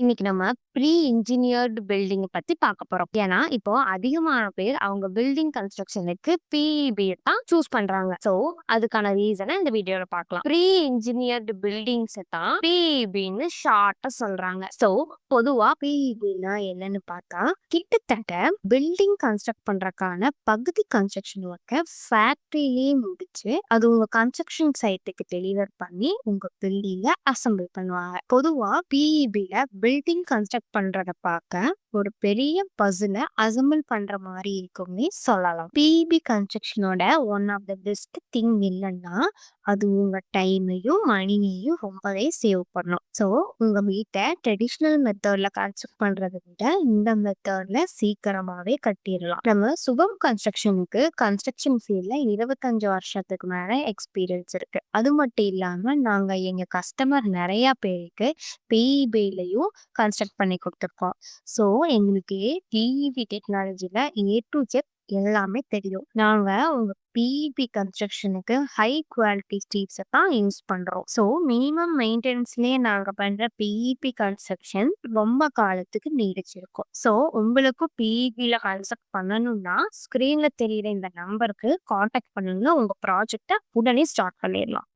இன்னைக்கு நம்ம pre engineered building பத்தி பார்க்க போறோம். ஏன்னா, இப்போ அதிகமான பேர் அவங்க பில்டிங் கன்ஸ்ட்ரக்ஷனுக்கு பிஇபி தான் சூஸ் பண்றாங்க. சோ, அதுக்கான ரீசன இந்த வீடியோல பார்க்கலாம். ப்ரீ இன்ஜினியர்டு பில்டிங்ஸ் தான் பிஇபின்னு ஷார்ட்டா சொல்றாங்க. சோ, பொதுவா பிஇபினா என்னன்னு பார்த்தா, கிட்டத்தட்ட பில்டிங் கன்ஸ்ட்ரக்ட் பண்றதுக்கான பகுதி கன்ஸ்ட்ரக்ஷன் ஒர்க்க ஃபேக்டரியிலேயே முடிச்சு, அது உங்க கன்ஸ்ட்ரக்ஷன் சைட்டுக்கு டெலிவர் பண்ணி உங்க பில்டிங்க அசெம்பிள் பண்ணுவாங்க. பொதுவா பிஇபில பில்டிங் கன்ஸ்ட்ரக்ட் பண்றத பார்க்க ஒரு பெரிய பசில அசெம்பிள் பண்ற மாதிரி இருக்கும்னே சொல்லலாம். பிஇபி கன்ஸ்ட்ரக்ஷனோட one of the best thing இல்லைன்னா அது உங்க டைமையும் மணியையும் ரொம்பவே சேவ் பண்ணும். ஸோ உங்க வீட்டை ட்ரெடிஷ்னல் மெத்தட்ல கன்ஸ்ட்ரக்ட் பண்றதை விட இந்த மெத்தட்ல சீக்கிரமாவே கட்டிடலாம். நம்ம சுபம் கன்ஸ்ட்ரக்ஷனுக்கு கன்ஸ்ட்ரக்ஷன் ஃபீல்ட்ல 25 வருஷத்துக்கு மேல எக்ஸ்பீரியன்ஸ் இருக்கு. அது மட்டும் இல்லாம நாங்க எங்க கஸ்டமர் நிறைய பேருக்கு பிஇபிலையும் கன்ஸ்ட்ரக்ட் பண்ணி கொடுத்துருக்கோம். ஸோ எங்களுக்கு டிஇபி டெக்னாலஜில டு ஜெட் எல்லாமே தெரியும். நாங்க உங்க பிஇபி கன்ஸ்ட்ரக்ஷனுக்கு ஹை குவாலிட்டி ஸ்டீல்ஸை தான் யூஸ் பண்றோம். ஸோ மினிமம் மெயின்டெனன்ஸ்லயே நாங்க பண்ற பிஇபி கன்ஸ்ட்ரக்ஷன் ரொம்ப காலத்துக்கு நீடிச்சிருக்கும். ஸோ உங்களுக்கும் பிஇபில கன்ஸ்ட்ரக்ட் பண்ணணும்னா ஸ்கிரீன்ல தெரியுற இந்த நம்பருக்கு காண்டாக்ட் பண்ணுங்க. உங்க ப்ராஜெக்டை உடனே ஸ்டார்ட் பண்ணிடலாம்.